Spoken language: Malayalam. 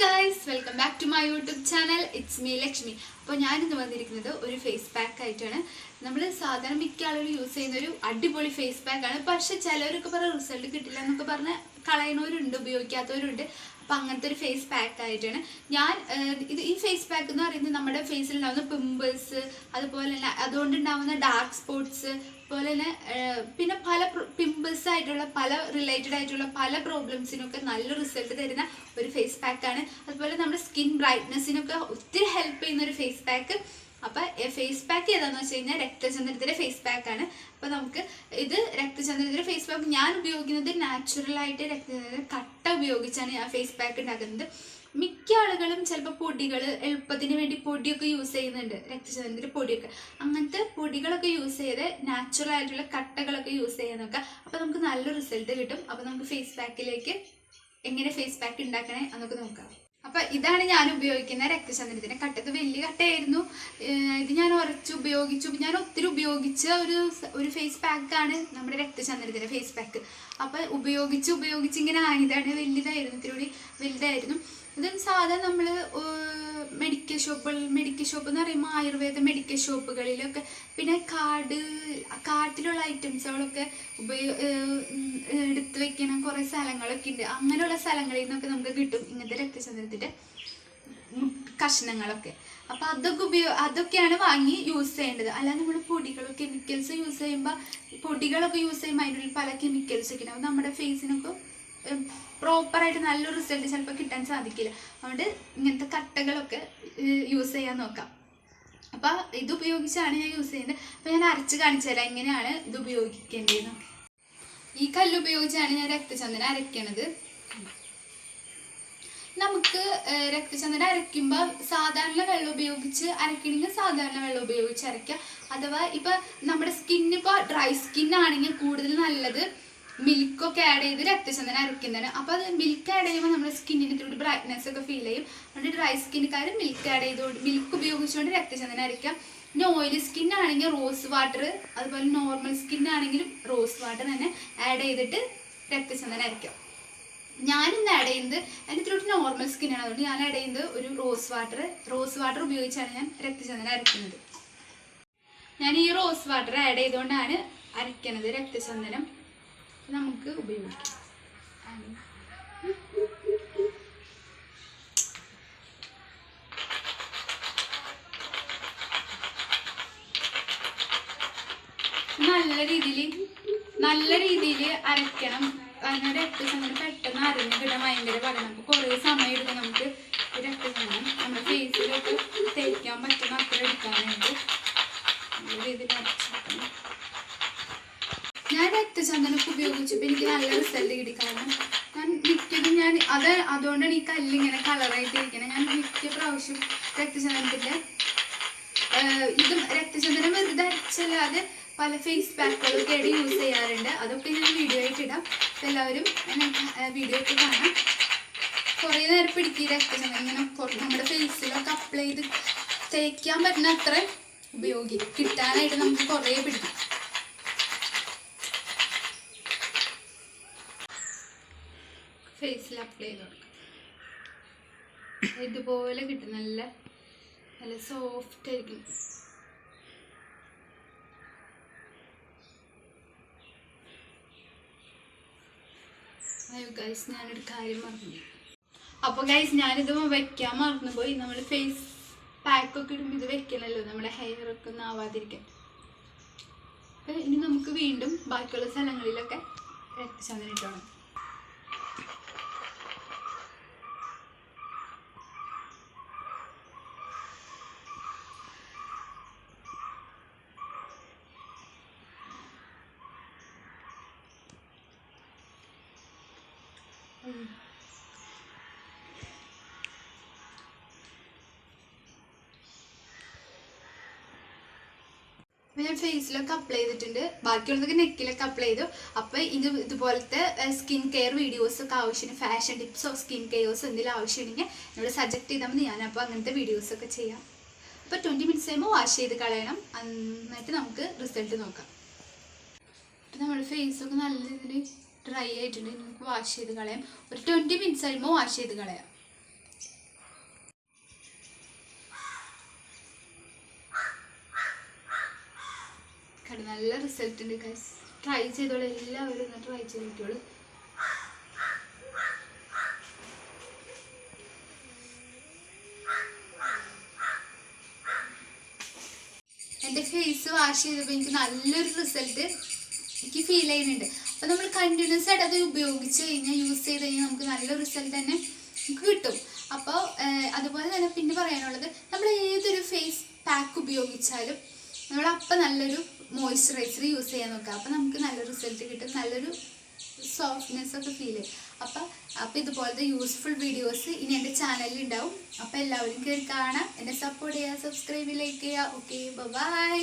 guys, welcome back to my YouTube channel. It's me Lakshmi. അപ്പോൾ ഞാൻ ഇന്ന് വന്നിരിക്കുന്നത് ഒരു ഫേസ് പാക്ക് ആയിട്ടാണ്. നമ്മൾ സാധാരണ മിക്ക ആളുകൾ യൂസ് ചെയ്യുന്ന ഒരു അടിപൊളി ഫേസ് പാക്ക് ആണ്. പക്ഷെ ചിലവരൊക്കെ പറഞ്ഞ റിസൾട്ട് കിട്ടില്ല എന്നൊക്കെ പറഞ്ഞ് കളയുന്നവരുണ്ട്, ഉപയോഗിക്കാത്തവരുണ്ട്. അപ്പം അങ്ങനത്തെ ഒരു ഫേസ് പാക്ക് ആയിട്ടാണ് ഞാൻ ഈ ഫേസ് പാക്ക് എന്ന് പറയുന്നത് നമ്മുടെ ഫേസിൽ ഉണ്ടാകുന്ന പിമ്പിൾസ്, അതുപോലെ തന്നെ അതുകൊണ്ടുണ്ടാകുന്ന ഡാർക്ക് സ്പോട്ട്സ്, അതുപോലെ തന്നെ പിന്നെ പല പിമ്പിൾസ് ആയിട്ടുള്ള പല റിലേറ്റഡ് ആയിട്ടുള്ള പല പ്രോബ്ലംസിനൊക്കെ നല്ല റിസൾട്ട് തരുന്ന ഒരു ഫേസ് പാക്കാണ്. അതുപോലെ നമ്മുടെ സ്കിൻ ബ്രൈറ്റ്നെസ്സിനൊക്കെ ഒത്തിരി ഹെൽപ്പ് ചെയ്യുന്ന ഒരു ഫേസ് പാക്ക്. അപ്പം ഫേസ് പാക്ക് ഏതാണെന്ന് വെച്ച് കഴിഞ്ഞാൽ രക്തചന്ദ്രത്തിൻ്റെ ഫേസ് പാക്കാണ്. അപ്പോൾ നമുക്ക് ഇത് രക്തചന്ദ്രത്തിൻ്റെ ഫേസ് പാക്ക് ഞാൻ ഉപയോഗിക്കുന്നത് നാച്ചുറലായിട്ട് രക്തചന്ദ്രത്തിൻ്റെ കട്ട ഉപയോഗിച്ചാണ് ഞാൻ ഫേസ് പാക്ക് ഉണ്ടാക്കുന്നത്. മിക്ക ആളുകളും ചിലപ്പോൾ പൊടികൾ എളുപ്പത്തിന് വേണ്ടി പൊടിയൊക്കെ യൂസ് ചെയ്യുന്നുണ്ട്, രക്തചന്ദ്രത്തിൻ്റെ പൊടിയൊക്കെ. അങ്ങനത്തെ പൊടികളൊക്കെ യൂസ് ചെയ്ത് നാച്ചുറൽ ആയിട്ടുള്ള കട്ടകളൊക്കെ യൂസ് ചെയ്യാൻ നോക്കാം. അപ്പോൾ നമുക്ക് നല്ല റിസൾട്ട് കിട്ടും. അപ്പോൾ നമുക്ക് ഫേസ് പാക്കിലേക്ക് എങ്ങനെ ഫേസ് പാക്ക് ഉണ്ടാക്കണേ എന്നൊക്കെ നോക്കാം. അപ്പം ഇതാണ് ഞാൻ ഉപയോഗിക്കുന്ന രക്തചന്ദ്രത്തിൻ്റെ കട്ട. ഇത് വലിയ കട്ടയായിരുന്നു. ഇത് ഞാൻ ഉപയോഗിച്ചു. ഞാൻ ഒത്തിരി ഉപയോഗിച്ച ഒരു ഫേസ് പാക്കാണ് നമ്മുടെ രക്തചന്ദ്രത്തിൻ്റെ ഫേസ് പാക്ക്. അപ്പം ഉപയോഗിച്ച് ഇങ്ങനെ ആയതാണ്. വലുതായിരുന്നു, ഇത്തിരി വലുതായിരുന്നു. ഇത് സാധാരണ നമ്മൾ മെഡിക്കൽ ഷോപ്പ് എന്ന് പറയുമ്പോൾ ആയുർവേദ മെഡിക്കൽ ഷോപ്പുകളിലൊക്കെ, പിന്നെ കാട്ടിലുള്ള ഐറ്റംസുകളൊക്കെ എടുത്ത് വെക്കുന്ന കുറേ സ്ഥലങ്ങളൊക്കെ ഉണ്ട്. അങ്ങനെയുള്ള സ്ഥലങ്ങളിൽ നിന്നൊക്കെ നമുക്ക് കിട്ടും ഇങ്ങനത്തെ രക്തചന്ദ്രത്തിൻ്റെ കഷ്ണങ്ങളൊക്കെ. അപ്പം അതൊക്കെയാണ് വാങ്ങി യൂസ് ചെയ്യേണ്ടത്. അല്ലാതെ നമ്മൾ കെമിക്കൽസ് യൂസ് ചെയ്യുമ്പോൾ അതിനുള്ളിൽ പല കെമിക്കൽസ് ഒക്കെ ഉണ്ടാവും. നമ്മുടെ ഫേസിനൊക്കെ പ്രോപ്പറായിട്ട് നല്ലൊരു റിസൾട്ട് ചിലപ്പോൾ കിട്ടാൻ സാധിക്കില്ല. അതുകൊണ്ട് ഇങ്ങനത്തെ കട്ടകളൊക്കെ യൂസ് ചെയ്യാൻ നോക്കാം. അപ്പം ഇത് ഉപയോഗിച്ചാണ് ഞാൻ യൂസ് ചെയ്യുന്നത്. അപ്പം ഞാൻ അരച്ച് കാണിച്ചു തരാം എങ്ങനെയാണ് ഇത് ഉപയോഗിക്കേണ്ടതെന്നൊക്കെ. ഈ കല്ല് ഉപയോഗിച്ചാണ് ഞാൻ രക്തചന്ദനം അരയ്ക്കണത്. നമുക്ക് രക്തചന്ദനം അരയ്ക്കുമ്പോൾ സാധാരണ വെള്ളം ഉപയോഗിച്ച് അരയ്ക്കണമെങ്കിൽ സാധാരണ വെള്ളം ഉപയോഗിച്ച് അരയ്ക്കാം. അഥവാ ഇപ്പം നമ്മുടെ സ്കിന്നിപ്പോൾ ഡ്രൈ സ്കിന്നാണെങ്കിൽ കൂടുതൽ നല്ലത് മിൽക്കൊക്കെ ആഡ് ചെയ്ത് രക്തചന്ദനം അരയ്ക്കുന്നതാണ്. അപ്പോൾ അത് മിൽക്ക് ആഡ് ചെയ്യുമ്പോൾ നമ്മുടെ സ്കിന്നിന് ഇത്തിരി ബ്രൈറ്റ്നെസ് ഒക്കെ ഫീൽ ചെയ്യും. അതുകൊണ്ട് ഡ്രൈ സ്കിന്നുകാർ മിൽക്ക് ഉപയോഗിച്ചുകൊണ്ട് രക്തചന്ദനം അരയ്ക്കാം. പിന്നെ ഓയിലി സ്കിന്നാണെങ്കിൽ റോസ് വാട്ടർ, അതുപോലെ നോർമൽ സ്കിന്നാണെങ്കിലും റോസ് വാട്ടർ തന്നെ ആഡ് ചെയ്തിട്ട് രക്തചന്ദനം അരയ്ക്കാം. ഞാനിന്ന് ആഡ് ചെയ്യുന്നത് എൻ്റെ ഇത്തിരി നോർമൽ സ്കിന്നാണ്. അതുകൊണ്ട് ഞാൻ ആഡ് ചെയ്യുന്നത് ഒരു റോസ് വാട്ടർ ഉപയോഗിച്ചാണ് ഞാൻ രക്തചന്ദനം അരയ്ക്കുന്നത്. ഞാൻ ഈ റോസ് വാട്ടർ ആഡ് ചെയ്തുകൊണ്ടാണ് അരയ്ക്കുന്നത് രക്തചന്ദനം. നമുക്ക് ഉപയോഗിക്കാം. നല്ല രീതിയിൽ അരയ്ക്കണം. അതിന് രക്തചന്ദനം പെട്ടെന്ന് അരഞ്ഞ് കിട്ടാൻ ഭയങ്കര പാടാണ്. അപ്പോൾ കുറേ സമയം എടുക്കും നമുക്ക് രക്തചന്ദനം നമ്മുടെ ഫേസിലൊക്കെ തേക്കാൻ പറ്റുന്ന അത്ര എടുക്കാനായിട്ട് നല്ല രീതിയിൽ അരച്ചെടുക്കണം. ഞാൻ രക്തചന്ദനമൊക്കെ ഉപയോഗിച്ചപ്പോൾ എനിക്ക് നല്ല റിസൾട്ട് കിട്ടി. കാരണം ഞാൻ അതുകൊണ്ടാണ് ഈ കല്ലിങ്ങനെ കളറായിട്ട് ഇരിക്കുന്നത്. ഞാൻ മിക്ക പ്രാവശ്യം രക്തചന്ദനത്തിൻ്റെ രക്തചന്ദനം വെറുതെ അരച്ചല്ലാതെ പല ഫേസ് പാക്കുകളൊക്കെ ആയിട്ട് യൂസ് ചെയ്യാറുണ്ട്. അതൊക്കെ ഞാൻ വീഡിയോ ആയിട്ട് ഇടാം. അപ്പോൾ എല്ലാവരും വീഡിയോ ഒക്കെ കാണാം. കുറേ നേരം പിടിക്കും രക്തചന്ദനം ഇങ്ങനെ നമ്മുടെ ഫേസിലൊക്കെ അപ്ലൈ ചെയ്ത് തേക്കാൻ പറ്റുന്ന അത്ര കിട്ടാനായിട്ട് നമുക്ക് കുറേ പിടിക്കും. ഫേസിൽ അപ്ലൈ ചെയ്ത് കൊടുക്കാം. ഇതുപോലെ കിട്ടും. നല്ല സോഫ്റ്റ് ആയിരിക്കും. ഗൈസ്, ഞാനൊരു കാര്യം മറന്നു. അപ്പോൾ ഗൈസ്, ഞാനിത് വെക്കാൻ മറന്നുപോയി. നമ്മൾ ഫേസ് പാക്കൊക്കെ ഇടുമ്പോൾ ഇത് വെക്കണമല്ലോ, നമ്മുടെ ഹെയറൊക്കെ ഒന്നും ആവാതിരിക്കാൻ. അപ്പം ഇനി നമുക്ക് വീണ്ടും ബാക്കിയുള്ള സ്ഥലങ്ങളിലൊക്കെ രക്തചന്ദനം ഇട്ടോണം. ഞാൻ ഫേസിലൊക്കെ അപ്ലൈ ചെയ്തിട്ടുണ്ട്. ബാക്കിയുള്ളതൊക്കെ നെക്കിലൊക്കെ അപ്ലൈ ചെയ്തു. അപ്പോൾ ഇതുപോലത്തെ സ്കിൻ കെയർ വീഡിയോസൊക്കെ ആവശ്യമാണ്, ഫാഷൻ ടിപ്സോ സ്കിൻ കെയർസോ എന്തെങ്കിലും ആവശ്യമുണ്ടെങ്കിൽ എന്നോട് സജക്റ്റ് ചെയ്താൽ മതി. ഞാനപ്പോൾ അങ്ങനത്തെ വീഡിയോസൊക്കെ ചെയ്യാം. അപ്പോൾ 20 മിനിറ്റ്സ് കഴിയുമ്പോൾ വാഷ് ചെയ്ത് കളയണം. എന്നിട്ട് നമുക്ക് റിസൾട്ട് നോക്കാം. അപ്പോൾ നമ്മുടെ ഫേസൊക്കെ നല്ല രീതിയിൽ ഡ്രൈ ആയിട്ടുണ്ട്. നമുക്ക് വാഷ് ചെയ്ത് കളയാം. ഒരു 20 മിനിറ്റ്സ് കഴിയുമ്പോൾ വാഷ് ചെയ്ത് കളയാം. കണ്ട് നല്ല റിസൾട്ട് ഉണ്ട് ഗൈസ്. ട്രൈ ചെയ്തോളൂ, എല്ലാവരും ഒന്ന് ട്രൈ ചെയ്തോളൂ. എൻ്റെ ഫേസ് വാഷ് ചെയ്തപ്പോൾ എനിക്ക് നല്ലൊരു റിസൾട്ട് എനിക്ക് ഫീൽ ചെയ്യുന്നുണ്ട്. അപ്പോൾ നമ്മൾ കണ്ടിന്യൂസ് ആയിട്ട് അത് ഉപയോഗിച്ച് കഴിഞ്ഞാൽ, യൂസ് ചെയ്ത് കഴിഞ്ഞാൽ നമുക്ക് നല്ല റിസൾട്ട് തന്നെ നമുക്ക് കിട്ടും. അപ്പോൾ അതുപോലെ തന്നെ പിന്നെ പറയാനുള്ളത്, നമ്മൾ ഏതൊരു ഫേസ് പാക്ക് ഉപയോഗിച്ചാലും നമ്മളപ്പം നല്ലൊരു മോയ്സ്ചറൈസർ യൂസ് ചെയ്യാൻ നോക്കുക. അപ്പോൾ നമുക്ക് നല്ല റിസൾട്ട് കിട്ടും, നല്ലൊരു സോഫ്റ്റ്നെസ് ഒക്കെ ഫീൽ ചെയ്യും. അപ്പോൾ ഇതുപോലത്തെ യൂസ്ഫുൾ വീഡിയോസ് ഇനി എൻ്റെ ചാനലിൽ ഉണ്ടാവും. അപ്പോൾ എല്ലാവരും കയറി കാണാം, എന്നെ സപ്പോർട്ട് ചെയ്യുക, സബ്സ്ക്രൈബ്, ലൈക്ക് ചെയ്യുക. Okay, by.